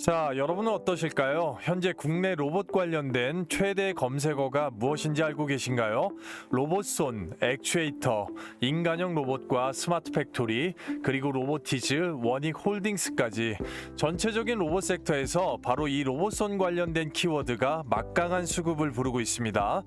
자, 여러분은 어떠실까요? 현재 국내 로봇 관련된 최대 검색어가 무엇인지 알고 계신가요? 로봇손, 액추에이터, 인간형 로봇과 스마트 팩토리, 그리고 로보티즈, 워닉홀딩스까지 전체적인 로봇 섹터에서 바로 이 로봇손 관련된 키워드가 막강한 수급을 부르고 있습니다.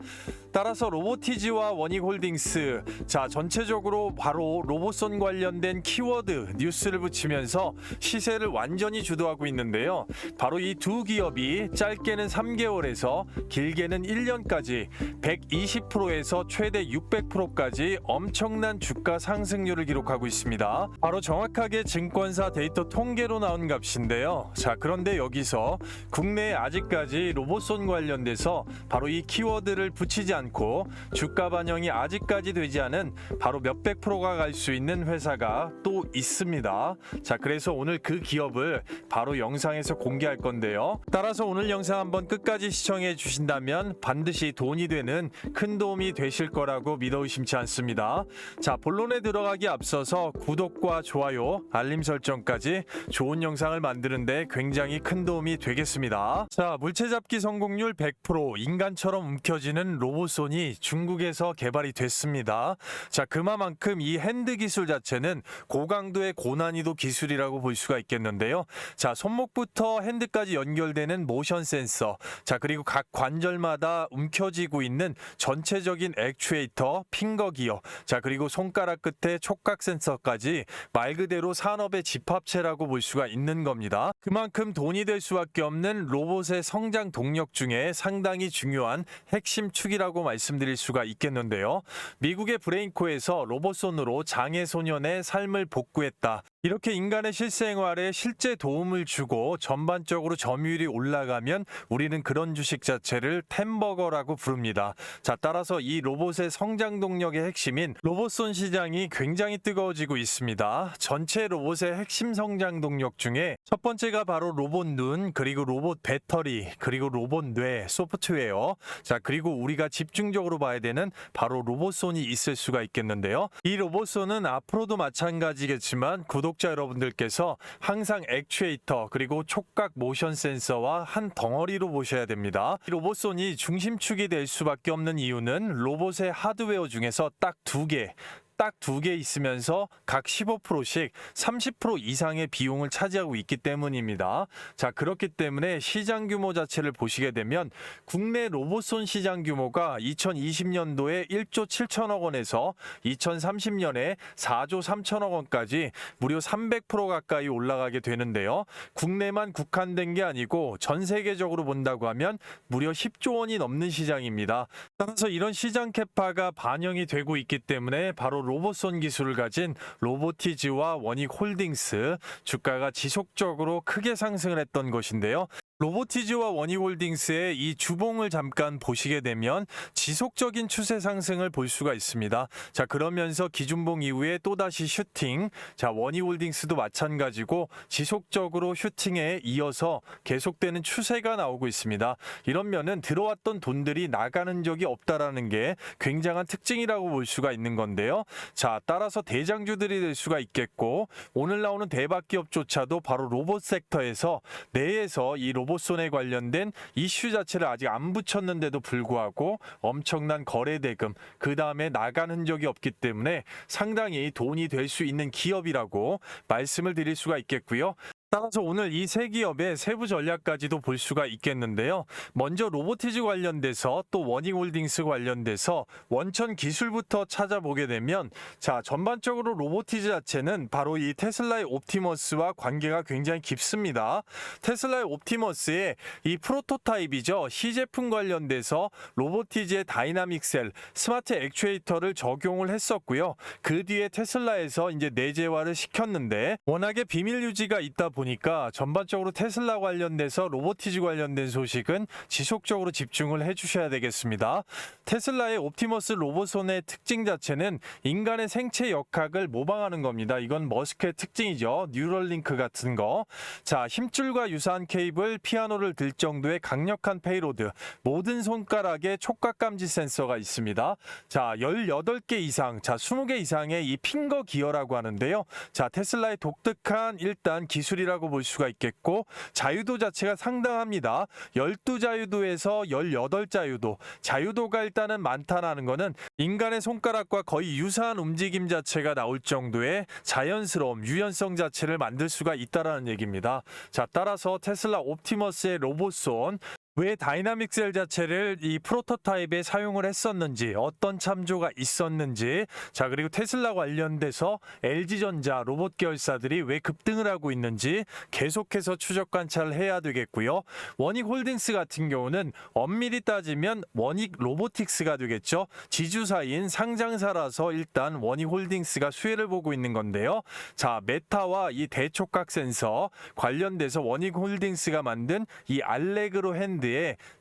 따라서 로보티즈와 워닉홀딩스, 자, 전체적으로 바로 로봇손 관련된 키워드 뉴스를 붙이면서 시세를 완전히 주도하고 있는데요. 바로 이 두 기업이 짧게는 3개월에서 길게는 1년까지 120%에서 최대 600%까지 엄청난 주가 상승률을 기록하고 있습니다. 바로 정확하게 증권사 데이터 통계로 나온 값인데요. 자, 그런데 여기서 국내에 아직까지 로봇손 관련돼서 바로 이 키워드를 붙이지 않고 주가 반영이 아직까지 되지 않은 바로 몇백 프로가 갈 수 있는 회사가 또 있습니다. 자, 그래서 오늘 그 기업을 바로 영상에서 공개할 건데요. 따라서 오늘 영상 한번 끝까지 시청해 주신다면 반드시 돈이 되는 큰 도움이 되실 거라고 믿어 의심치 않습니다. 자, 본론에 들어가기 앞서서 구독과 좋아요, 알림 설정까지 좋은 영상을 만드는데 굉장히 큰 도움이 되겠습니다. 자, 물체 잡기 성공률 100%, 인간처럼 움켜쥐는 로봇손이 중국에서 개발이 됐습니다. 자, 그만큼 이 핸드 기술 자체는 고강도의 고난이도 기술이라고 볼 수가 있겠는데요. 자, 손목부터 핸드까지 연결되는 모션 센서, 자, 그리고 각 관절마다 움켜쥐고 있는 전체적인 액추에이터, 핑거 기어, 자, 그리고 손가락 끝에 촉각 센서까지 말 그대로 산업의 집합체라고 볼 수가 있는 겁니다. 그만큼 돈이 될 수밖에 없는 로봇의 성장 동력 중에 상당히 중요한 핵심 축이라고 말씀드릴 수가 있겠는데요. 미국의 브레인코에서 로봇손으로 장애 소년의 삶을 복구했다. 이렇게 인간의 실생활에 실제 도움을 주고 전반적으로 점유율이 올라가면 우리는 그런 주식 자체를 템버거라고 부릅니다. 자, 따라서 이 로봇의 성장 동력의 핵심인 로봇손 시장이 굉장히 뜨거워지고 있습니다. 전체 로봇의 핵심 성장 동력 중에 첫 번째가 바로 로봇 눈, 그리고 로봇 배터리, 그리고 로봇 뇌, 소프트웨어, 자, 그리고 우리가 집중적으로 봐야 되는 바로 로봇손이 있을 수가 있겠는데요. 이 로봇손은 앞으로도 마찬가지겠지만 구독자 여러분들께서 항상 액추에이터 그리고 촉각 모션 센서와 한 덩어리로 보셔야 됩니다. 이 로봇손이 중심축이 될 수밖에 없는 이유는 로봇의 하드웨어 중에서 딱 두 개 있으면서 각 15%씩 30% 이상의 비용을 차지하고 있기 때문입니다. 자, 그렇기 때문에 시장 규모 자체를 보시게 되면 국내 로봇손 시장 규모가 2020년도에 1조 7천억 원에서 2030년에 4조 3천억 원까지 무려 300% 가까이 올라가게 되는데요. 국내만 국한된 게 아니고 전 세계적으로 본다고 하면 무려 10조 원이 넘는 시장입니다. 따라서 이런 시장 캐파가 반영이 되고 있기 때문에 바로 로봇손 기술을 가진 로보티즈와 워닉홀딩스 주가가 지속적으로 크게 상승을 했던 것인데요. 로보티즈와 워닉홀딩스의 이 주봉을 잠깐 보시게 되면 지속적인 추세 상승을 볼 수가 있습니다. 자, 그러면서 기준봉 이후에 또다시 슈팅, 자, 워닉홀딩스도 마찬가지고 지속적으로 슈팅에 이어서 계속되는 추세가 나오고 있습니다. 이러면은 들어왔던 돈들이 나가는 적이 없다라는 게 굉장한 특징이라고 볼 수가 있는 건데요. 자, 따라서 대장주들이 될 수가 있겠고, 오늘 나오는 대박 기업조차도 바로 로봇 섹터에서 내에서 이 로봇손에 관련된 이슈 자체를 아직 안 붙였는데도 불구하고 엄청난 거래 대금, 그 다음에 나간 흔적이 없기 때문에 상당히 돈이 될 수 있는 기업이라고 말씀을 드릴 수가 있겠고요. 따라서 오늘 이 세 기업의 세부 전략까지도 볼 수가 있겠는데요. 먼저 로보티즈 관련돼서 또 워닝홀딩스 관련돼서 원천 기술부터 찾아보게 되면, 자, 전반적으로 로보티즈 자체는 바로 이 테슬라의 옵티머스와 관계가 굉장히 깊습니다. 테슬라의 옵티머스의 이 프로토타입이죠. 시제품 관련돼서 로보티즈의 다이나믹 셀, 스마트 액추에이터를 적용을 했었고요. 그 뒤에 테슬라에서 이제 내재화를 시켰는데 워낙에 비밀 유지가 있다 보니까 전반적으로 테슬라 관련돼서 로보티즈 관련된 소식은 지속적으로 집중을 해주셔야 되겠습니다. 테슬라의 옵티머스 로봇손의 특징 자체는 인간의 생체 역학을 모방하는 겁니다. 이건 머스크의 특징이죠. 뉴럴링크 같은 거. 자, 힘줄과 유사한 케이블, 피아노를 들 정도의 강력한 페이로드, 모든 손가락에 촉각 감지 센서가 있습니다. 자, 18개 이상, 자, 20개 이상의 이 핑거 기어라고 하는데요. 자, 테슬라의 독특한 일단 기술이라고 기술력이라고 볼 수가 있겠고, 자유도 자체가 상당합니다. 12자유도에서 18자유도. 자유도가 일단은 많다는 거는 인간의 손가락과 거의 유사한 움직임 자체가 나올 정도의 자연스러움, 유연성 자체를 만들 수가 있다는 얘기입니다. 자, 따라서 테슬라 옵티머스의 로봇손, 왜 다이나믹 셀 자체를 이 프로토타입에 사용을 했었는지, 어떤 참조가 있었는지, 자, 그리고 테슬라 관련돼서 LG전자 로봇 계열사들이 왜 급등을 하고 있는지 계속해서 추적 관찰을 해야 되겠고요. 원익홀딩스 같은 경우는 엄밀히 따지면 원익 로보틱스가 되겠죠. 지주사인 상장사라서 일단 원익홀딩스가 수혜를 보고 있는 건데요. 자, 메타와 이 대촉각 센서 관련돼서 원익홀딩스가 만든 이 알레그로 핸드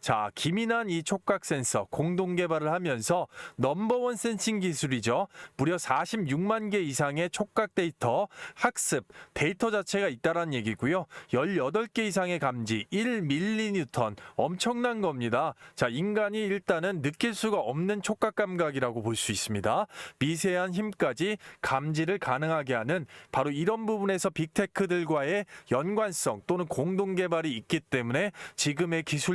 자, 기민한 이 촉각 센서 공동 개발을 하면서 넘버원 센싱 기술이죠. 무려 46만 개 이상의 촉각 데이터 학습 데이터 자체가 있다는 얘기고요. 18개 이상의 감지 1mN 엄청난 겁니다. 자, 인간이 일단은 느낄 수가 없는 촉각 감각이라고 볼 수 있습니다. 미세한 힘까지 감지를 가능하게 하는 바로 이런 부분에서 빅테크들과의 연관성 또는 공동 개발이 있기 때문에 지금의 기술력까지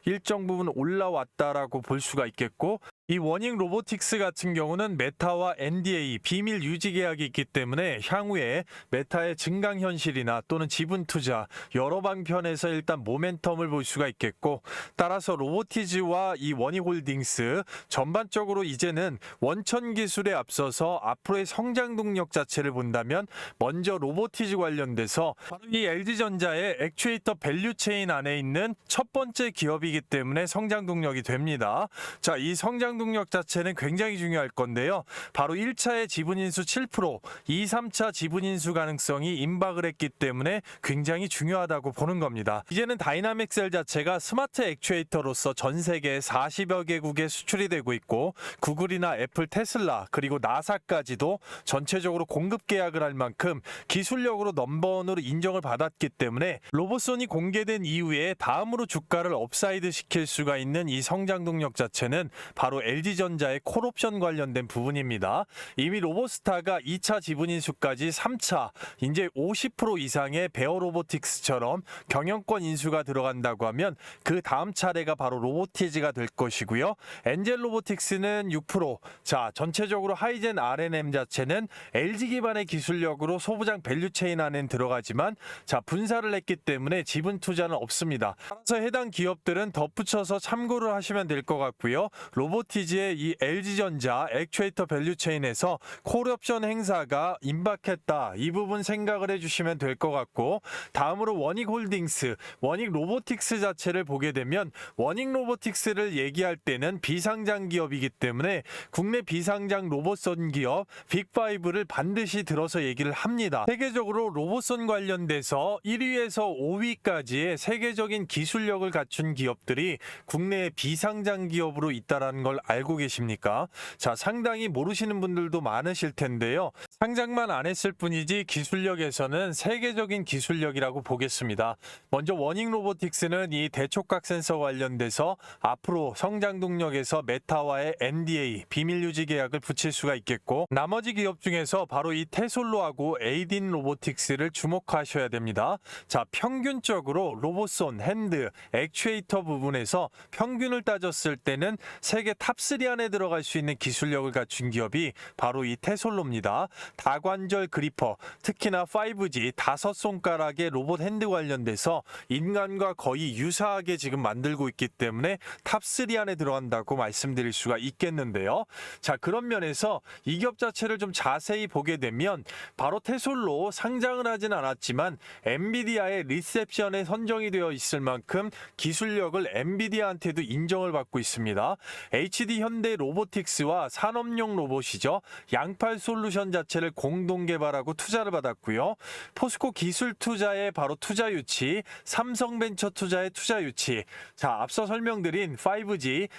일정 부분 올라왔다라고 볼 수가 있겠고, 이 원익 로보틱스 같은 경우는 메타와 NDA 비밀 유지 계약이 있기 때문에 향후에 메타의 증강 현실이나 또는 지분 투자 여러 방편에서 일단 모멘텀을 볼 수가 있겠고, 따라서 로보티즈와 이 원익홀딩스 전반적으로 이제는 원천 기술에 앞서서 앞으로의 성장 동력 자체를 본다면 먼저 로보티즈 관련돼서 바로 이 LG전자의 액추에이터 밸류체인 안에 있는 첫 번째 기업이기 때문에 성장 동력이 됩니다. 자, 이 성장 동력 자체는 굉장히 중요할 건데요. 바로 1차의 지분인수 7%, 2, 3차 지분인수 가능성이 임박을 했기 때문에 굉장히 중요하다고 보는 겁니다. 이제는 다이나믹 셀 자체가 스마트 액추에이터로서 전 세계 40여 개국에 수출이 되고 있고, 구글이나 애플, 테슬라 그리고 나사까지도 전체적으로 공급 계약을 할 만큼 기술력으로 넘버원으로 인정을 받았기 때문에 로봇손이 공개된 이후에 다음으로 주가를 업사이드 시킬 수가 있는 이 성장 동력 자체는 바로 LG전자의 콜옵션 관련된 부분입니다. 이미 로보스타가 2차 지분인수까지 3차 이제 50% 이상의 베어 로보틱스처럼 경영권 인수가 들어간다고 하면 그 다음 차례가 바로 로보티즈가 될 것이고요. 엔젤 로보틱스는 6%. 자, 전체적으로 하이젠 R&M 자체는 LG 기반의 기술력으로 소부장 밸류체인 안에 들어가지만 자, 분사를 했기 때문에 지분 투자는 없습니다. 따라서 해당 기업들은 덧붙여서 참고를 하시면 될 것 같고요. 로보티즈의 이 LG전자 액추에이터 밸류체인에서 콜옵션 행사가 임박했다. 이 부분 생각을 해주시면 될 것 같고, 다음으로 원익홀딩스, 원익 로보틱스 자체를 보게 되면 원익 로보틱스를 얘기할 때는 비상장 기업이기 때문에 국내 비상장 로봇선 기업 빅5를 반드시 들어서 얘기를 합니다. 세계적으로 로봇선 관련돼서 1위에서 5위까지의 세계적인 기술력을 갖춘 기업들이 국내의 비상장 기업으로 있다라는 걸 알고 계십니까? 자, 상당히 모르시는 분들도 많으실 텐데요. 상장만 안 했을 뿐이지 기술력에서는 세계적인 기술력이라고 보겠습니다. 먼저 원익 로보틱스는 이 대촉각 센서 관련돼서 앞으로 성장 동력에서 메타와의 NDA 비밀 유지 계약을 붙일 수가 있겠고, 나머지 기업 중에서 바로 이 테솔로하고 에이딘 로보틱스를 주목하셔야 됩니다. 자, 평균적으로 로봇손, 핸드, 액추에이터 부분에서 평균을 따졌을 때는 세계 탑3 안에 들어갈 수 있는 기술력을 갖춘 기업이 바로 이 테솔로입니다. 다관절 그리퍼, 특히나 5G 5손가락의 로봇 핸드 관련돼서 인간과 거의 유사하게 지금 만들고 있기 때문에 탑3 안에 들어간다고 말씀드릴 수가 있겠는데요. 자, 그런 면에서 이 기업 자체를 좀 자세히 보게 되면 바로 테솔로 상장을 하진 않았지만 엔비디아의 리셉션에 선정이 되어 있을 만큼 기술력을 엔비디아한테도 인정을 받고 있습니다. HD 현대 로보틱스와 산업용 로봇이죠. 양팔 솔루션 자체를 공동 개발하고 투자를 받았고요. 포스코 기술 투자의 바로 투자 유치, 삼성벤처 투자의 투자 유치. 자, 앞서 설명드린 5G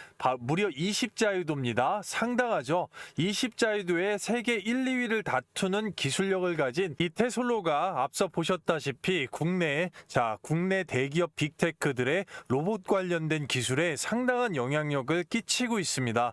무려 20자유도입니다. 상당하죠. 20자유도에 세계 1, 2위를 다투는 기술력을 가진 이 테솔로가 앞서 보셨다시피 국내 대기업 빅테크들의 로봇 관련된 기술에 상당한 영향력을 끼치고 있습니다. 있습니다.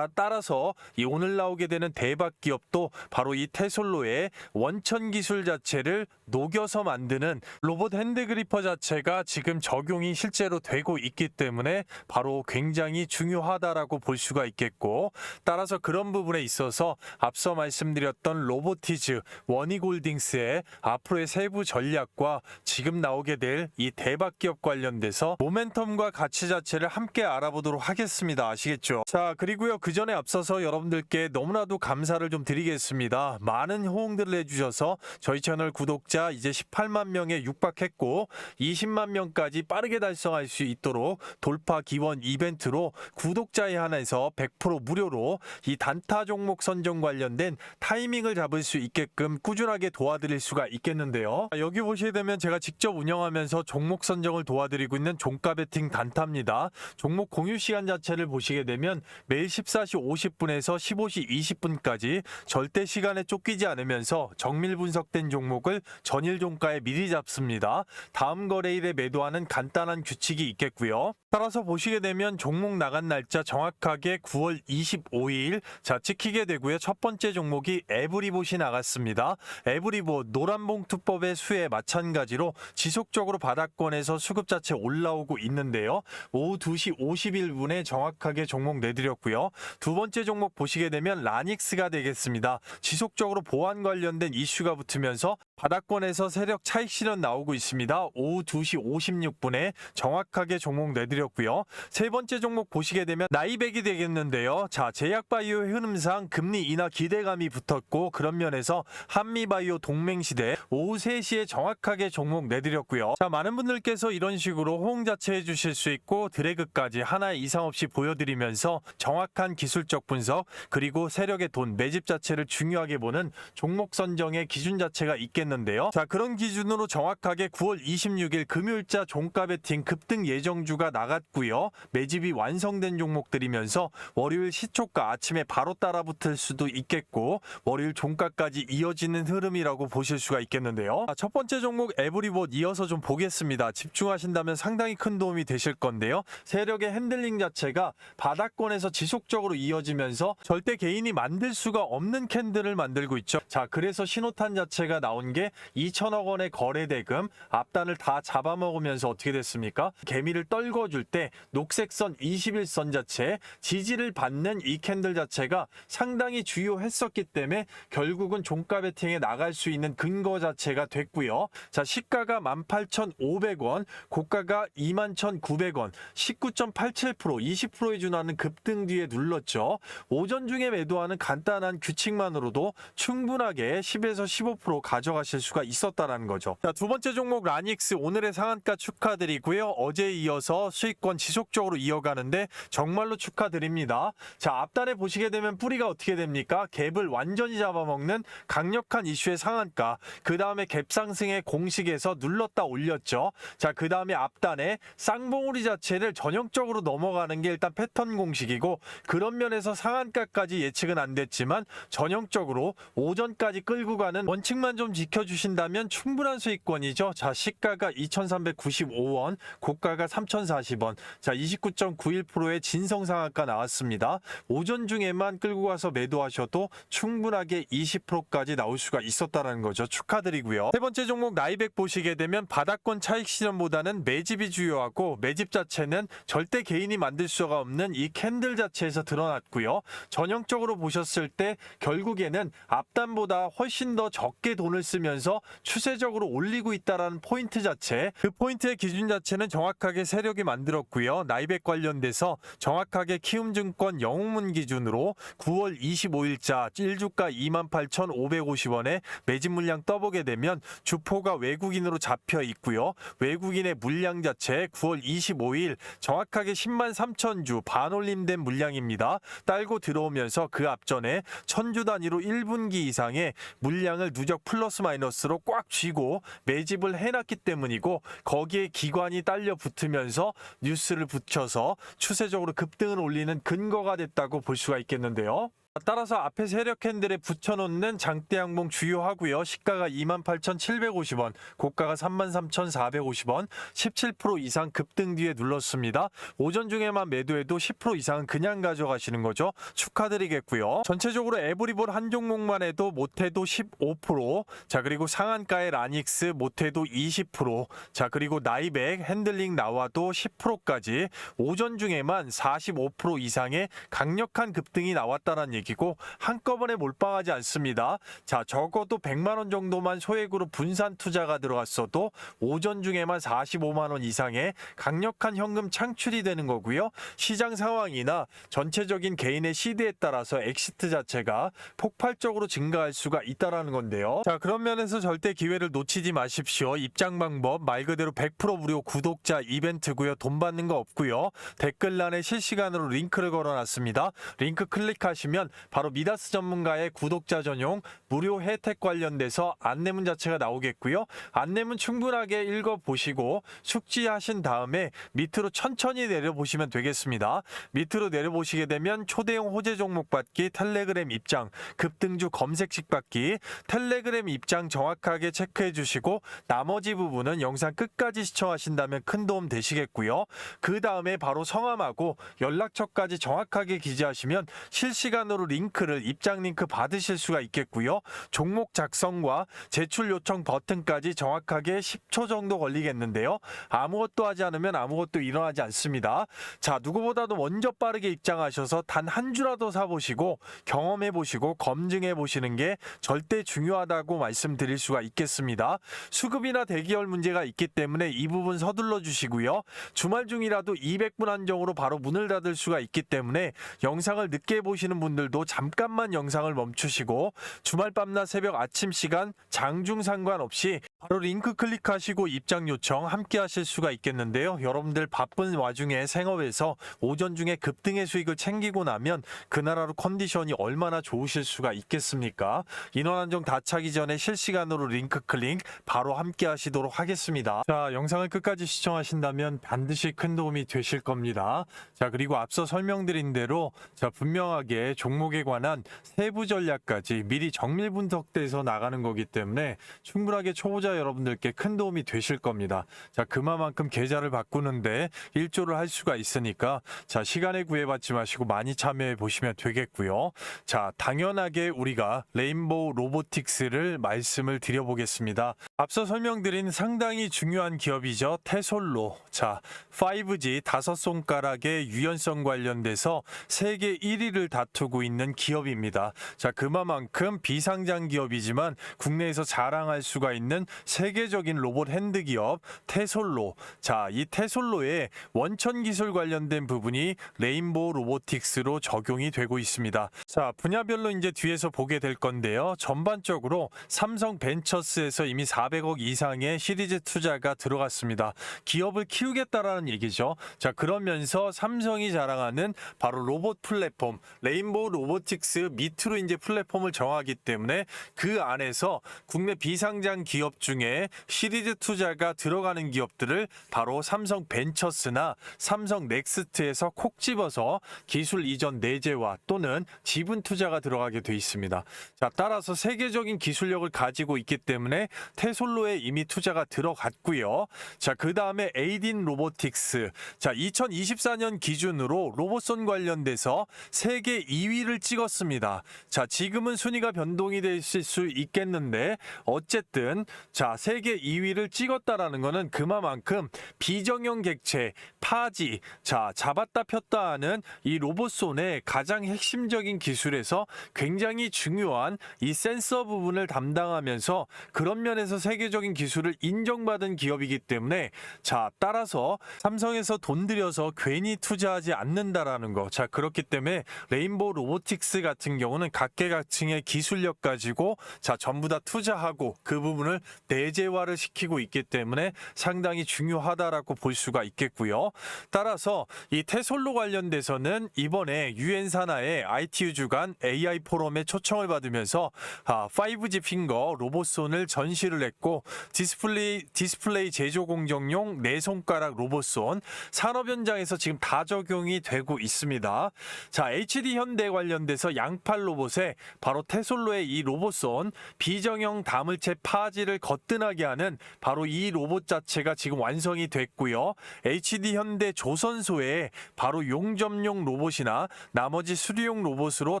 따라서 이 오늘 나오게 되는 대박 기업도 바로 이 테솔로의 원천 기술 자체를 녹여서 만드는 로봇 핸드 그리퍼 자체가 지금 적용이 실제로 되고 있기 때문에 바로 굉장히 중요하다라고 볼 수가 있겠고, 따라서 그런 부분에 있어서 앞서 말씀드렸던 로보티즈, 원희골딩스의 앞으로의 세부 전략과 지금 나오게 될 이 대박 기업 관련돼서 모멘텀과 가치 자체를 함께 알아보도록 하겠습니다. 아시겠죠? 자, 그리고요, 그 전에 앞서서 여러분들께 너무나도 감사를 좀 드리겠습니다. 많은 호응들을 해주셔서 저희 채널 구독자 이제 18만 명에 육박했고 20만 명까지 빠르게 달성할 수 있도록 돌파 기원 이벤트로 구독자에 한해서 100% 무료로 이 단타 종목 선정 관련된 타이밍을 잡을 수 있게끔 꾸준하게 도와드릴 수가 있겠는데요. 여기 보시게 되면 제가 직접 운영하면서 종목 선정을 도와드리고 있는 종가 베팅 단타입니다. 종목 공유 시간 자체를 보시게 되면 매일 14시 50분에서 15시 20분까지 절대 시간에 쫓기지 않으면서 정밀 분석된 종목을 전일 종가에 미리 잡습니다. 다음 거래일에 매도하는 간단한 규칙이 있겠고요. 따라서 보시게 되면 종목 나간 날짜 정확하게 9월 25일 자 찍히게 되고요. 첫 번째 종목이 에브리봇이 나갔습니다. 에브리봇 노란봉투법의 수에 마찬가지로 지속적으로 바닥권에서 수급 자체 올라오고 있는데요. 오후 2시 51분에 정확하게 종목 내드렸고요. 두 번째 종목 보시게 되면 라닉스가 되겠습니다. 지속적으로 보안 관련된 이슈가 붙으면서 바닥권에서 세력 차익 실현 나오고 있습니다. 오후 2시 56분에 정확하게 종목 내드렸고요. 세 번째 종목 보시게 되면 나이백이 되겠는데요. 자, 제약바이오의 흐름상 금리 인하 기대감이 붙었고 그런 면에서 한미바이오 동맹시대 오후 3시에 정확하게 종목 내드렸고요. 자, 많은 분들께서 이런 식으로 호응 자체 해주실 수 있고 드래그까지 하나 이상 없이 보여드리면서 정확한 기술적 분석 그리고 세력의 돈 매집 자체를 중요하게 보는 종목 선정의 기준 자체가 있겠는데요. 자, 그런 기준으로 정확하게 9월 26일 금요일자 종가 베팅 급등 예정주가 나갔고요. 매집이 완성된 종목들이면서 월요일 시초가 아침에 바로 따라붙을 수도 있겠고 월요일 종가까지 이어지는 흐름이라고 보실 수가 있겠는데요. 자, 첫 번째 종목 에브리봇 이어서 좀 보겠습니다. 집중하신다면 상당히 큰 도움이 되실 건데요. 세력의 핸들링 자체가 바닥권에서 지속적으로 이어지면서 절대 개인이 만들 수가 없는 캔들을 만들고 있죠. 자, 그래서 신호탄 자체가 나온 게 2천억 원의 거래 대금 앞단을 다 잡아먹으면서 어떻게 됐습니까? 개미를 떨궈줄 때 녹색선 21선 자체 지지를 받는 이 캔들 자체가 상당히 주요했었기 때문에 결국은 종가 베팅에 나갈 수 있는 근거 자체가 됐고요. 자, 시가가 18,500원, 고가가 21,900원, 19.87%, 20%에 준하는 급등 뒤에 눌렀죠. 오전 중에 매도하는 간단한 규칙만으로도 충분하게 10에서 15% 가져가실 수가 있었다라는 거죠. 자, 두 번째 종목 라닉스 오늘의 상한가 축하드리고요. 어제에 이어서 수익권 지속적으로 이어가는데 정말로 축하드립니다. 자, 앞단에 보시게 되면 뿌리가 어떻게 됩니까? 갭을 완전히 잡아먹는 강력한 이슈의 상한가, 그 다음에 갭 상승의 공식에서 눌렀다 올렸죠. 자, 그 다음에 앞단에 쌍봉우리 자체를 전형적으로 넘어가는 게 일단 패턴 공식이고 그런 면에서 상한가까지 예측은 안 됐지만 전형적으로 오전까지 끌고 가는 원칙만 좀 지켜주신다면 충분한 수익권이죠. 자, 시가가 2,395원, 고가가 3,040원. 자, 29.91%의 진성 상한가 나왔습니다. 오전 중에만 끌고 가서 매도하셔도 충분하게 20%까지 나올 수가 있었다는 거죠. 축하드리고요. 세 번째 종목 나이백 보시게 되면 바닥권 차익 실현보다는 매집이 주요하고 매집 자체는 절대 개인이 만들 수가 없는 이 캔들 자체에서 드러났고요. 전형적으로 보셨을 때 결국에는 앞단보다 훨씬 더 적게 돈을 쓰면서 추세적으로 올리고 있다라는 포인트 자체, 그 포인트의 기준 자체는 정확하게 세력이 만들었고요. 나이백 관련돼서 정확하게 키움증권 영웅문 기준으로 9월 25일자 1주가 28,550원에 매집 물량 떠보게 되면 주포가 외국인으로 잡혀 있고요. 외국인의 물량 자체 9월 25일 정확하게 10만 3천 주 반올림된 물량입니다. 딸고 들어오면서 그 앞전에 1000주 단위로 1분기 이상의 물량을 누적 플러스 마이너스로 꽉 쥐고 매집을 해놨기 때문이고 거기에 기관이 딸려 붙으면서 뉴스를 붙여서 추세적으로 급등을 올리는 근거가 됐다고 볼 수가 있겠는데요. 따라서 앞에 세력 핸들에 붙여놓는 장대 양봉 주요하고요. 시가가 28,750원, 고가가 33,450원, 17% 이상 급등 뒤에 눌렀습니다. 오전 중에만 매도해도 10% 이상은 그냥 가져가시는 거죠. 축하드리겠고요. 전체적으로 에브리볼 한 종목만 해도 못해도 15%, 자 그리고 상한가의 라닉스 못해도 20%, 자 그리고 나이백 핸들링 나와도 10%까지 오전 중에만 45% 이상의 강력한 급등이 나왔다는 얘기고 한꺼번에 몰빵하지 않습니다. 자 적어도 100만 원 정도만 소액으로 분산 투자가 들어갔어도 오전 중에만 45만 원 이상의 강력한 현금 창출이 되는 거고요. 시장 상황이나 전체적인 개인의 시대에 따라서 엑시트 자체가 폭발적으로 증가할 수가 있다라는 건데요. 자 그런 면에서 절대 기회를 놓치지 마십시오. 입장 방법 말 그대로 100% 무료 구독자 이벤트고요. 돈 받는 거 없고요. 댓글란에 실시간으로 링크를 걸어놨습니다. 링크 클릭하시면 바로 미다스 전문가의 구독자 전용 무료 혜택 관련돼서 안내문 자체가 나오겠고요. 안내문 충분하게 읽어보시고 숙지하신 다음에 밑으로 천천히 내려보시면 되겠습니다. 밑으로 내려보시게 되면 초대형 호재 종목 받기, 텔레그램 입장, 급등주 검색식 받기, 텔레그램 입장 정확하게 체크해 주시고 나머지 부분은 영상 끝까지 시청하신다면 큰 도움 되시겠고요. 그 다음에 바로 성함하고 연락처까지 정확하게 기재하시면 실시간으로 링크를 입장 링크 받으실 수가 있겠고요. 종목 작성과 제출 요청 버튼까지 정확하게 10초 정도 걸리겠는데요. 아무것도 하지 않으면 아무것도 일어나지 않습니다. 자, 누구보다도 먼저 빠르게 입장하셔서 단 한 주라도 사보시고 경험해보시고 검증해보시는 게 절대 중요하다고 말씀드릴 수가 있겠습니다. 수급이나 대기열 문제가 있기 때문에 이 부분 서둘러 주시고요. 주말 중이라도 200분 한정으로 바로 문을 닫을 수가 있기 때문에 영상을 늦게 보시는 분들도 잠깐만 영상을 멈추시고 주말 밤낮 새벽 아침 시간 장중 상관없이 바로 링크 클릭하시고 입장 요청 함께 하실 수가 있겠는데요. 여러분들 바쁜 와중에 생업에서 오전 중에 급등의 수익을 챙기고 나면 그날 하루 컨디션이 얼마나 좋으실 수가 있겠습니까? 인원 한정 다 차기 전에 실시간으로 링크 클릭 바로 함께 하시도록 하겠습니다. 자, 영상을 끝까지 시청하신다면 반드시 큰 도움이 되실 겁니다. 자, 그리고 앞서 설명드린 대로 자, 분명하게 종목에 관한 세부 전략까지 미리 정밀 분석돼서 나가는 거기 때문에 충분하게 초보자 여러분들께 큰 도움이 되실 겁니다. 자, 그만큼 계좌를 바꾸는데 일조를 할 수가 있으니까 자, 시간에 구애받지 마시고 많이 참여해 보시면 되겠고요. 자, 당연하게 우리가 레인보우 로보틱스를 말씀을 드려보겠습니다. 앞서 설명드린 상당히 중요한 기업이죠. 테솔로. 자, 5G 다섯 손가락의 유연성 관련돼서 세계 1위를 다투고 있는 기업입니다. 자, 그만큼 비상장 기업이지만 국내에서 자랑할 수가 있는 세계적인 로봇 핸드 기업 테솔로. 자, 이 테솔로의 원천 기술 관련된 부분이 레인보우 로보틱스로 적용이 되고 있습니다. 자, 분야별로 이제 뒤에서 보게 될 건데요. 전반적으로 삼성 벤처스에서 이미 400억 이상의 시리즈 투자가 들어갔습니다. 기업을 키우겠다라는 얘기죠. 자, 그러면서 삼성이 자랑하는 바로 로봇 플랫폼 레인보우 로보틱스 밑으로 이제 플랫폼을 정하기 때문에 그 안에서 국내 비상장 기업 중에 시리즈 투자가 들어가는 기업들을 바로 삼성 벤처스나 삼성 넥스트에서 콕 집어서 기술 이전 내재화 또는 지분 투자가 들어가게 돼 있습니다. 자, 따라서 세계적인 기술력을 가지고 있기 때문에 테솔로에 이미 투자가 들어갔고요. 자, 그 다음에 에이딘 로보틱스. 자, 2024년 기준으로 로봇손 관련돼서 세계 2위를 찍었습니다. 자, 지금은 순위가 변동이 될 수 있겠는데 어쨌든 자, 세계 2위를 찍었다라는 거는 그만큼 비정형 객체, 파지, 자, 잡았다 폈다 하는 이 로봇손의 가장 핵심적인 기술에서 굉장히 중요한 이 센서 부분을 담당하면서 그런 면에서 세계적인 기술을 인정받은 기업이기 때문에 자, 따라서 삼성에서 돈 들여서 괜히 투자하지 않는다라는 거. 자, 그렇기 때문에 레인보우 로보틱스 같은 경우는 각계각층의 기술력 가지고 자, 전부 다 투자하고 그 부분을 내재화를 시키고 있기 때문에 상당히 중요하다라고 볼 수가 있겠고요. 따라서 이 테솔로 관련돼서는 이번에 유엔 산하의 ITU 주간 AI 포럼에 초청을 받으면서 5G 핑거 로봇손을 전시를 했고 디스플레이 제조 공정용 네 손가락 로봇손 산업 현장에서 지금 다 적용이 되고 있습니다. 자, HD 현대 관련 관련돼서 양팔 로봇에 바로 테솔로의 이 로봇손 비정형 다물체 파지를 거뜬하게 하는 바로 이 로봇 자체가 지금 완성이 됐고요. HD 현대 조선소에 바로 용접용 로봇이나 나머지 수리용 로봇으로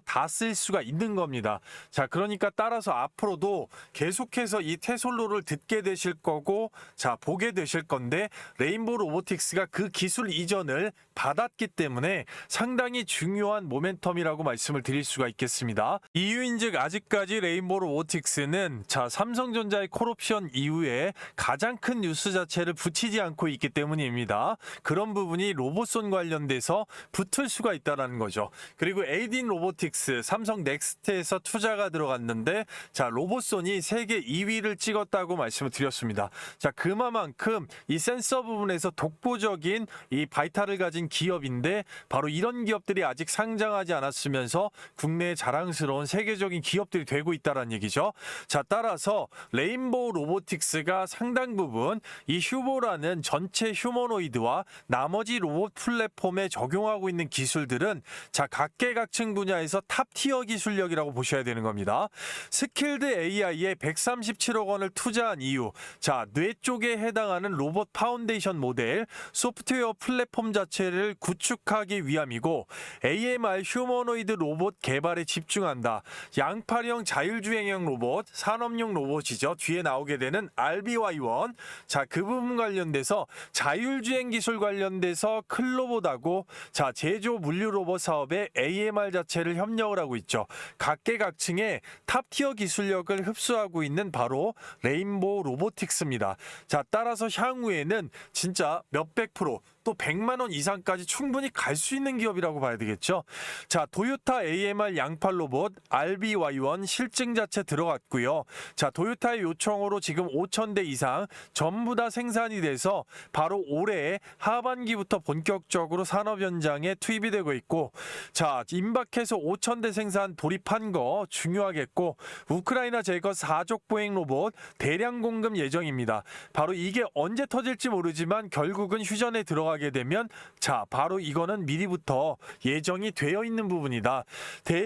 다 쓸 수가 있는 겁니다. 자, 그러니까 따라서 앞으로도 계속해서 이 테솔로를 듣게 되실 거고, 자, 보게 되실 건데, 레인보우 로보틱스가 그 기술 이전을 받았기 때문에 상당히 중요한 모멘텀이라고 말씀을 드릴 수가 있겠습니다. 이유인즉 아직까지 레인보우 로보틱스는 자, 삼성전자의 콜옵션 이후에 가장 큰 뉴스 자체를 붙이지 않고 있기 때문입니다. 그런 부분이 로봇손 관련돼서 붙을 수가 있다는 거죠. 그리고 에이딘 로보틱스, 삼성 넥스트에서 투자가 들어갔는데, 자, 로봇손이 세계 2위를 찍었다고 말씀을 드렸습니다. 자, 그만큼 이 센서 부분에서 독보적인 이 바이탈을 가진 기업인데, 바로 이런 기업들이 아직 상장하지 않았으면서 국내의 자랑스러운 세계적인 기업들이 되고 있다는 얘기죠. 자, 따라서 레인보우 로보틱스가 상당 부분 이 휴보라는 전체 휴머노이드와 나머지 로봇 플랫폼에 적용하고 있는 기술들은 자, 각계각층 분야에서 탑티어 기술력이라고 보셔야 되는 겁니다. 스킬드 AI에 137억 원을 투자한 이유, 자, 뇌 쪽에 해당하는 로봇 파운데이션 모델, 소프트웨어 플랫폼 자체를 구축하기 위함이고, AMR 휴머노이드 로봇 개발에 집중한다. 양팔형 자율주행형 로봇, 산업용 로봇이죠. 뒤에 나오게 되는 RBY1. 자, 그 부분 관련돼서 자율주행 기술 관련돼서 클로봇하고 자, 제조 물류 로봇 사업에 AMR 자체를 협력을 하고 있죠. 각계각층의 탑티어 기술력을 흡수하고 있는 바로 레인보우 로보틱스입니다. 자, 따라서 향후에는 진짜 몇백 프로 또 100만 원 이상까지 충분히 갈 수 있는 기업이라고 봐야 되겠죠. 자, 도요타 AMR 양팔 로봇 RBY1 실증 자체 들어갔고요. 자, 도요타의 요청으로 지금 5,000대 이상 전부 다 생산이 돼서 바로 올해 하반기부터 본격적으로 산업 현장에 투입이 되고 있고, 자, 임박해서 5,000대 생산 돌입한 거 중요하겠고, 우크라이나 제거 4족 보행 로봇 대량 공급 예정입니다. 바로 이게 언제 터질지 모르지만 결국은 휴전에 들어가게 되면 자, 바로 이거는 미리부터 예정이 되어 있는 부분이다.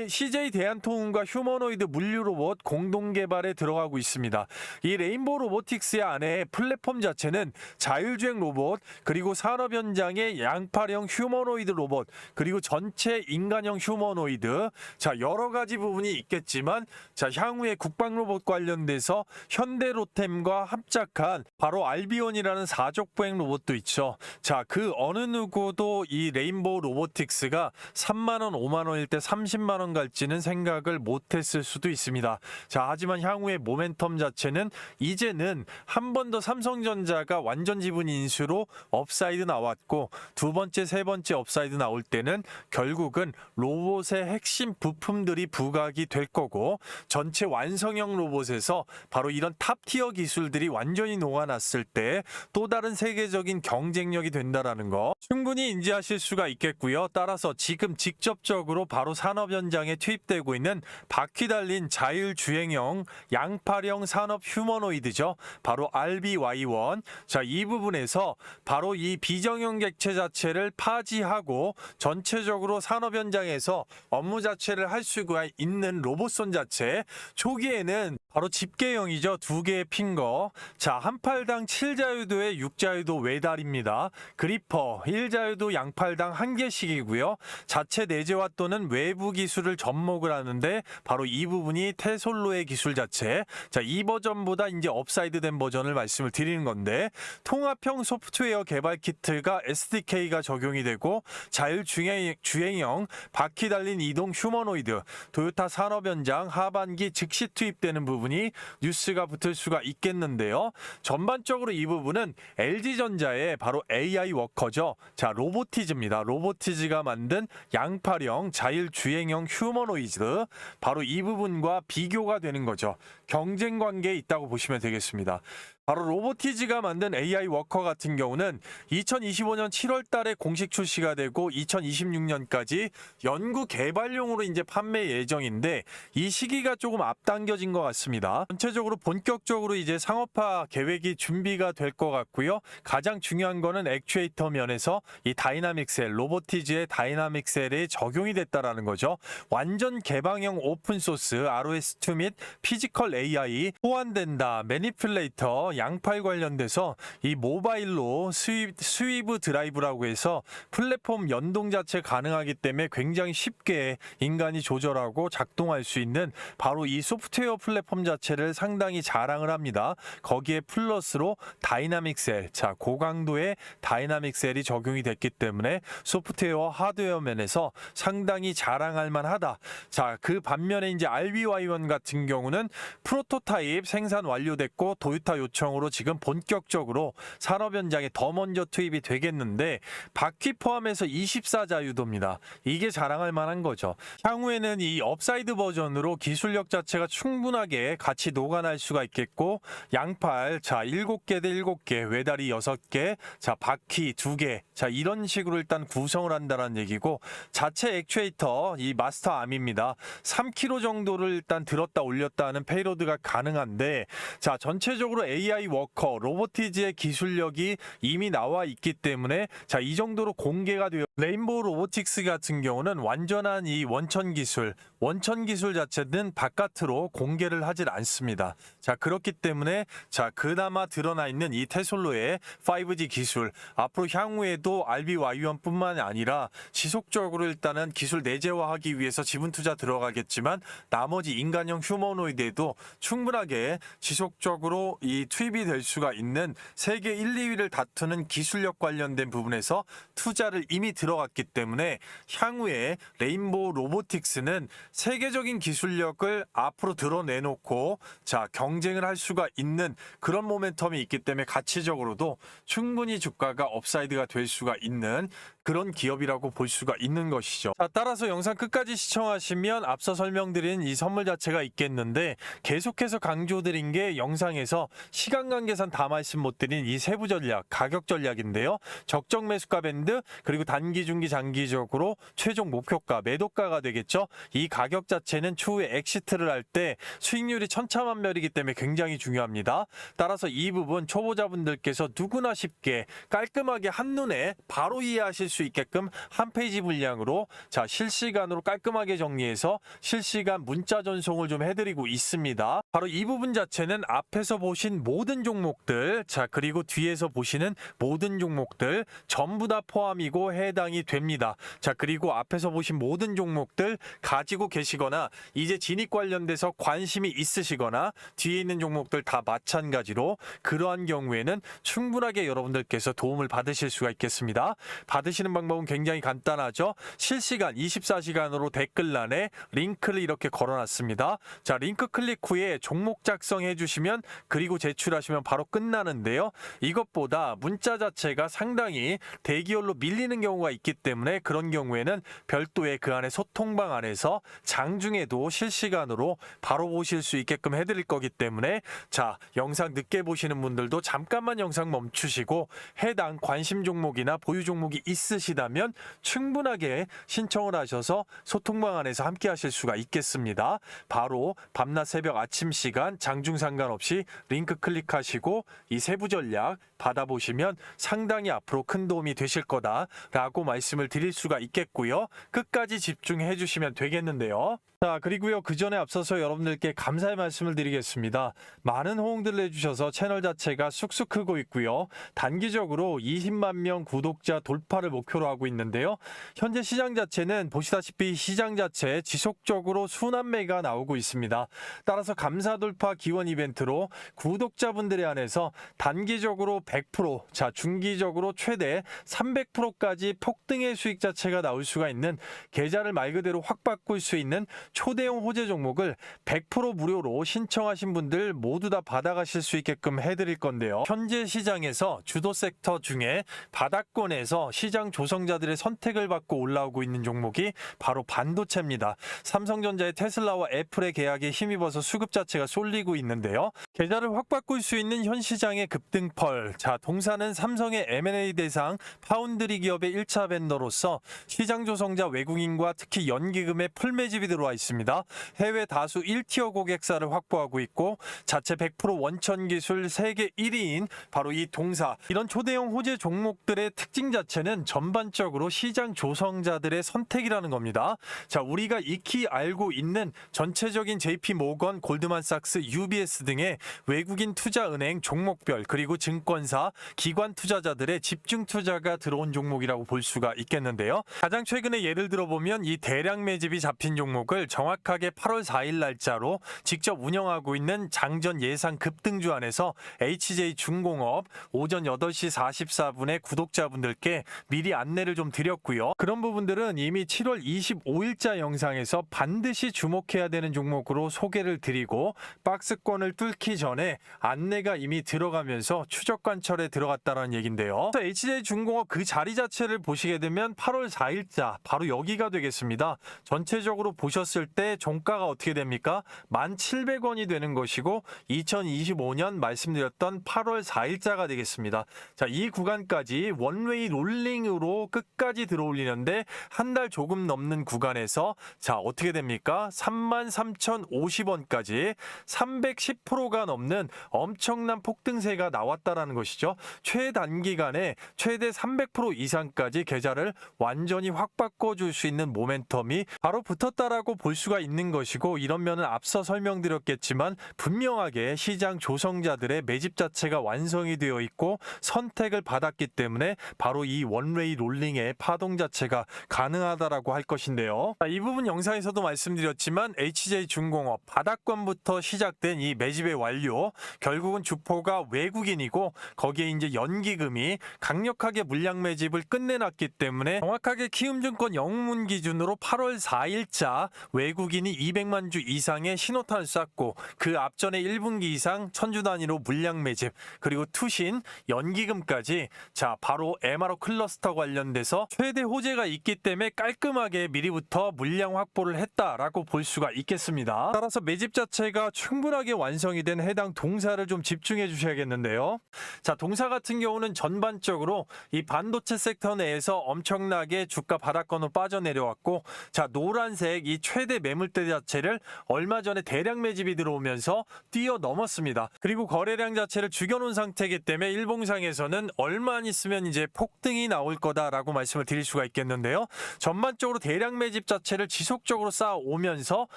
CJ 대한통운과 휴머노이드 물류 로봇 공동 개발에 들어가고 있습니다. 이 레인보우 로보틱스의 안에 플랫폼 자체는 자율주행 로봇, 그리고 산업 현장의 양팔형 휴머노이드 로봇, 그리고 전체 인간형 휴머노이드, 자, 여러 가지 부분이 있겠지만, 자, 향후에 국방 로봇 관련돼서 현대로템과 합작한 바로 알비온이라는 4족 보행 로봇도 있죠. 자, 그 어느 누구도 이 레인보우 로보틱스가 3만 원, 5만 원일 때 30만 원 갈지는 생각을 못했을 수도 있습니다. 자, 하지만 향후의 모멘텀 자체는 이제는 한 번 더 삼성전자가 완전 지분 인수로 업사이드 나왔고, 두 번째, 세 번째 업사이드 나올 때는 결국은 로봇의 핵심 부품들이 부각이 될 거고, 전체 완성형 로봇에서 바로 이런 탑티어 기술들이 완전히 녹아났을 때 또 다른 세계적인 경쟁력이 된다라는 거 충분히 인지하실 수가 있겠고요. 따라서 지금 직접적으로 바로 산업 현장에 투입되고 있는 바퀴 달린 자율주행형 양팔형 산업 휴머노이드죠. 바로 RBY1. 자, 이 부분에서 바로 이 비정형 객체 자체를 파지하고 전체적으로 산업 현장에서 업무 자체를 할 수가 있는 로봇손 자체, 초기에는 바로 집게형이죠. 두 개의 핑거. 자, 한 팔당 7자유도에 6자유도 외달입니다. 그리퍼 1자유도 양팔당 한 개씩이고요. 자체 내재화 또는 외부 기술을 접목을 하는데 바로 이 부분이 테솔로의 기술 자체. 자, 이 버전보다 이제 업사이드 된 버전을 말씀을 드리는 건데, 통합형 소프트웨어 개발 키트가 SDK가 적용이 되고, 자율주행형 바퀴 달린 이동 휴머노이드, 도요타 산업 현장 하반기 즉시 투입되는 부분이 뉴스가 붙을 수가 있겠는데요. 전반적으로 이 부분은 LG전자의 바로 AI 워커죠. 자, 로보티즈입니다. 로보티즈가 만든 양팔형 자율주행형 휴머노이드, 바로 이 부분과 비교가 되는 거죠. 경쟁 관계에 있다고 보시면 되겠습니다. 바로 로보티즈가 만든 AI 워커 같은 경우는 2025년 7월 달에 공식 출시가 되고 2026년까지 연구 개발용으로 이제 판매 예정인데 이 시기가 조금 앞당겨진 것 같습니다. 전체적으로 본격적으로 이제 상업화 계획이 준비가 될 것 같고요. 가장 중요한 거는 액추에이터 면에서 이 다이나믹 셀, 로보티즈의 다이나믹 셀이 적용이 됐다라는 거죠. 완전 개방형 오픈 소스 ROS2 및 피지컬 AI 호환된다, 매니플레이터, 양팔 관련돼서 이 모바일로 스위브 드라이브라고 해서 플랫폼 연동 자체 가능하기 때문에 굉장히 쉽게 인간이 조절하고 작동할 수 있는 바로 이 소프트웨어 플랫폼 자체를 상당히 자랑을 합니다. 거기에 플러스로 다이나믹 셀, 자 고강도의 다이나믹 셀이 적용이 됐기 때문에 소프트웨어 하드웨어 면에서 상당히 자랑할 만하다. 자, 그 반면에 이제 RBY1 같은 경우는 프로토타입 생산 완료됐고 도요타 요청으로 지금 본격적으로 산업 현장에 더 먼저 투입이 되겠는데 바퀴 포함해서 24자유도입니다. 이게 자랑할 만한 거죠. 향후에는 이 업사이드 버전으로 기술력 자체가 충분하게 같이 녹아날 수가 있겠고 양팔, 자 7개 대 7개, 외다리 6개, 자 바퀴 2개, 자 이런 식으로 일단 구성을 한다는 얘기고 자체 액추에이터 이 마스터 암입니다. 3kg 정도를 일단 들었다 올렸다 하는 페이로드가 가능한데 자 전체적으로 AI 워커 로보티즈의 기술력이 이미 나와 있기 때문에 자 이 정도로 공개가 되어 레인보우 로보틱스 같은 경우는 완전한 이 원천 기술 자체는 바깥으로 공개를 하질 않습니다. 자 그렇기 때문에 자 그나마 드러나 있는 이 테슬로의 5G 기술 앞으로 향후에도 RBY1뿐만 아니라 지속적으로 일단은 기술 내재화하기 위해서 지분 투자 들어가겠지만 나머지 인간형 휴머노이드에도 충분하게 지속적으로 이 투입이 될 수가 있는 세계 1, 2위를 다투는 기술력 관련된 부분에서 투자를 이미 들어갔기 때문에 향후에 레인보우 로보틱스는 세계적인 기술력을 앞으로 드러내놓고 자 경쟁을 할 수가 있는 그런 모멘텀이 있기 때문에 가치적으로도 충분히 주가가 업사이드가 될 수가 있는 그런 기업이라고 볼 수가 있는 것이죠. 자, 따라서 영상 끝까지 시청하시면 앞서 설명드린 이 선물 자체가 있겠는데 계속해서 강조드린 게 영상에서 시간 관계상 다 말씀 못 드린 이 세부 전략, 가격 전략인데요. 적정 매수가 밴드 그리고 단기, 중기, 장기적으로 최종 목표가, 매도가가 되겠죠. 이 가격 자체는 추후에 엑시트를 할 때 수익률이 천차만별이기 때문에 굉장히 중요합니다. 따라서 이 부분 초보자분들께서 누구나 쉽게 깔끔하게 한눈에 바로 이해하실 수 있게끔 한 페이지 분량으로 자 실시간으로 깔끔하게 정리해서 실시간 문자 전송을 좀 해드리고 있습니다. 바로 이 부분 자체는 앞에서 보신 모든 종목들 자 그리고 뒤에서 보시는 모든 종목들 전부 다 포함이고 해당이 됩니다. 자 그리고 앞에서 보신 모든 종목들 가지고 계시거나 이제 진입 관련돼서 관심이 있으시거나 뒤에 있는 종목들 다 마찬가지로 그러한 경우에는 충분하게 여러분들께서 도움을 받으실 수가 있겠습니다. 받으시는 방법은 굉장히 간단하죠. 실시간 24시간으로 댓글란에 링크를 이렇게 걸어놨습니다. 자 링크 클릭 후에 종목 작성해 주시면 그리고 제출하시면 바로 끝나는데요. 이것보다 문자 자체가 상당히 대기열로 밀리는 경우가 있기 때문에 그런 경우에는 별도의 그 안에 소통방 안에서 장중에도 실시간으로 바로 보실 수 있게끔 해드릴 거기 때문에 자 영상 늦게 보시는 분들도 잠깐만 영상 멈추시고 해당 관심 종목이나 보유 종목이 있으시다면 충분하게 신청을 하셔서 소통방 안에서 함께 하실 수가 있겠습니다. 바로 밤낮 새벽 아침 시간 장중 상관없이 링크 클릭하시고 이 세부 전략 받아보시면 상당히 앞으로 큰 도움이 되실 거다라고 말씀을 드릴 수가 있겠고요. 끝까지 집중해 주시면 되겠는데요. 자 그리고요 그 전에 앞서서 여러분들께 감사의 말씀을 드리겠습니다. 많은 호응들을 해주셔서 채널 자체가 쑥쑥 크고 있고요. 단기적으로 20만 명 구독자 돌파를 목표로 하고 있는데요. 현재 시장 자체는 보시다시피 시장 자체 지속적으로 순환매가 나오고 있습니다. 따라서 감사 돌파 기원 이벤트로 구독자분들에 한해서 단기적으로 100%, 자 중기적으로 최대 300%까지 폭등의 수익 자체가 나올 수가 있는 계좌를 말 그대로 확 바꿀 수 있는 초대형 호재 종목을 100% 무료로 신청하신 분들 모두 다 받아가실 수 있게끔 해드릴 건데요. 현재 시장에서 주도 섹터 중에 바닥권에서 시장 조성자들의 선택을 받고 올라오고 있는 종목이 바로 반도체입니다. 삼성전자의 테슬라와 애플의 계약에 힘입어서 수급 자체가 쏠리고 있는데요. 계좌를 확 바꿀 수 있는 현 시장의 급등펄. 자, 동사는 삼성의 M&A 대상 파운드리 기업의 1차 벤더로서 시장 조성자 외국인과 특히 연기금의 풀매집이 들어와 있습니다. 해외 다수 1티어 고객사를 확보하고 있고 자체 100% 원천 기술 세계 1위인 바로 이 동사. 이런 초대형 호재 종목들의 특징 자체는 전반적으로 시장 조성자들의 선택이라는 겁니다. 자, 우리가 익히 알고 있는 전체적인 JP 모건, 골드만삭스, UBS 등의 외국인 투자은행 종목별 그리고 증권사, 기관 투자자들의 집중 투자가 들어온 종목이라고 볼 수가 있겠는데요. 가장 최근에 예를 들어보면 이 대량 매집이 잡힌 종목을 정확하게 8월 4일 날짜로 직접 운영하고 있는 장전 예상 급등주 안에서 HJ중공업 오전 8시 44분에 구독자분들께 미리 안내를 좀 드렸고요. 그런 부분들은 이미 7월 25일자 영상에서 반드시 주목해야 되는 종목으로 소개를 드리고 박스권을 뚫기 전에 안내가 이미 들어가면서 추적 관철에 들어갔다는 얘긴데요. HJ중공업 그 자리 자체를 보시게 되면 8월 4일자 바로 여기가 되겠습니다. 전체적으로 보셨을 때 종가가 어떻게 됩니까? 1,700원이 되는 것이고 2025년 말씀드렸던 8월 4일자가 되겠습니다. 자, 이 구간까지 원웨이 롤링으로 끝까지 들어올리는데 한 달 조금 넘는 구간에서 자, 어떻게 됩니까? 33,050원까지 310%가 넘는 엄청난 폭등세가 나왔다라는 것이죠. 최단기간에 최대 300% 이상까지 계좌를 완전히 확 바꿔줄 수 있는 모멘텀이 바로 붙었다라고 볼 수가 있는 것이고, 이런 면은 앞서 설명드렸겠지만 분명하게 시장 조성자들의 매집 자체가 완성이 되어 있고 선택을 받았기 때문에 바로 이 원웨이 롤링의 파동 자체가 가능하다라고 할 것인데요. 이 부분 영상에서도 말씀드렸지만 HJ중공업 바닥권부터 시작된 이 매집의 완료, 결국은 주포가 외국인이고 거기에 이제 연기금이 강력하게 물량 매집을 끝내놨기 때문에 정확하게 키움증권 영문 기준으로 8월 4일자 외국인이 200만 주 이상의 신호탄을 쐈고 그 앞전에 1분기 이상 천주 단위로 물량 매집, 그리고 투신, 연기금까지 자 바로 MRO 클러스터 관련돼서 최대 호재가 있기 때문에 깔끔하게 미리부터 물량 확보를 했다라고 볼 수가 있겠습니다. 따라서 매집 자체가 충분하게 완성이 된 해당 동사를 좀 집중해 주셔야겠는데요. 자, 동사 같은 경우는 전반적으로 이 반도체 섹터 내에서 엄청나게 주가 바닥권으로 빠져내려왔고, 자 노란색 이 최대 매물대 자체를 얼마 전에 대량 매집이 들어오면서 뛰어넘었습니다. 그리고 거래량 자체를 죽여놓은 상태이기 때문에 일봉상에서는 얼마 안 있으면 이제 폭등이 나올 거다라고 말씀을 드릴 수가 있겠는데요. 전반적으로 대량 매집 자체를 지속적으로 쌓아오면서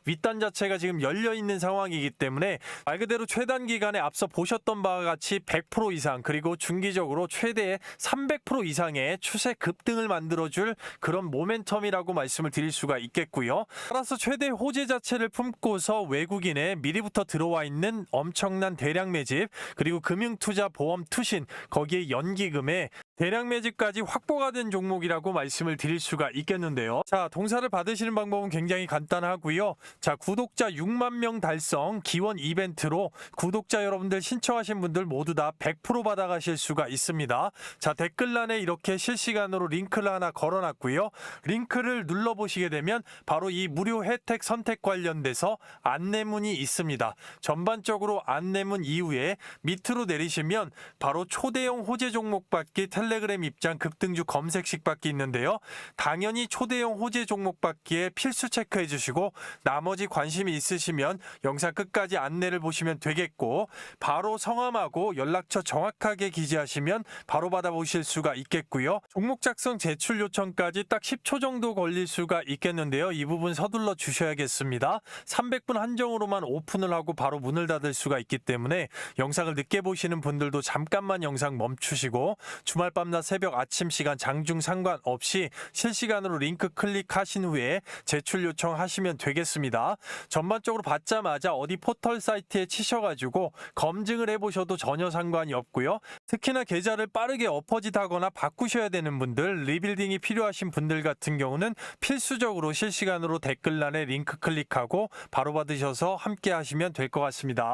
윗단 자체가 지금 열려있는 상황이기 때문에 말 그대로 최단 기간에 앞서 보셨던 바와 같이 100% 이상 그리고 중기적으로 최대 300% 이상의 추세 급등을 만들어줄 그런 모멘텀이라고 말씀을 드릴 수가 있겠고요. 따라서 최대 호재 자체를 품고서 외국인의 미리부터 들어와 있는 엄청난 대량 매집, 그리고 금융투자 보험 투신, 거기에 연기금에 대량 매집까지 확보가 된 종목이라고 말씀을 드릴 수가 있겠는데요. 자, 동사를 받으시는 방법은 굉장히 간단하고요. 자, 구독자 6만 명 달성 기원 이벤트로 구독자 여러분들 신청하신 분들 모두 다 100% 받아가실 수가 있습니다. 자, 댓글란에 이렇게 실시간으로 링크를 하나 걸어놨고요. 링크를 눌러보시게 되면 바로 이 무료 혜택 선택 관련돼서 안내문이 있습니다. 전반적으로 안내문 이후에 밑으로 내리시면 바로 초대형 호재 종목 받기 텔레그램 입장 급등주 검색식 받기 있는데요. 당연히 초대형 호재 종목 받기에 필수 체크해 주시고 나머지 관심이 있으시면 영상 끝까지 안내를 보시면 되겠고, 바로 성함하고 연락처 정확하게 기재하시면 바로 받아보실 수가 있겠고요. 종목 작성 제출 요청까지 딱 10초 정도 걸릴 수가 있겠는데요. 이 부분 서둘러 주셔야겠습니다. 300분 한정으로만 오픈을 하고 바로 문을 닫을 수가 있기 때문에 영상을 늦게 보시는 분들도 잠깐만 영상 멈추시고 주말 밤낮 새벽 아침 시간 장중 상관없이 실시간으로 링크 클릭하신 후에 제출 요청하시면 되겠습니다. 전반적으로 받자마자 어디 포털 사이트에 치셔가지고 검증을 해보셔도 전혀 상관이 없고요. 특히나 계좌를 빠르게 엎어짓하거나 바꾸셔야 되는 분들, 리빌딩이 필요하신 분들 같은 경우는 필수적으로 실시간으로 댓글란에 링크 클릭하고 바로 받으셔서 함께 하시면 될 것 같습니다.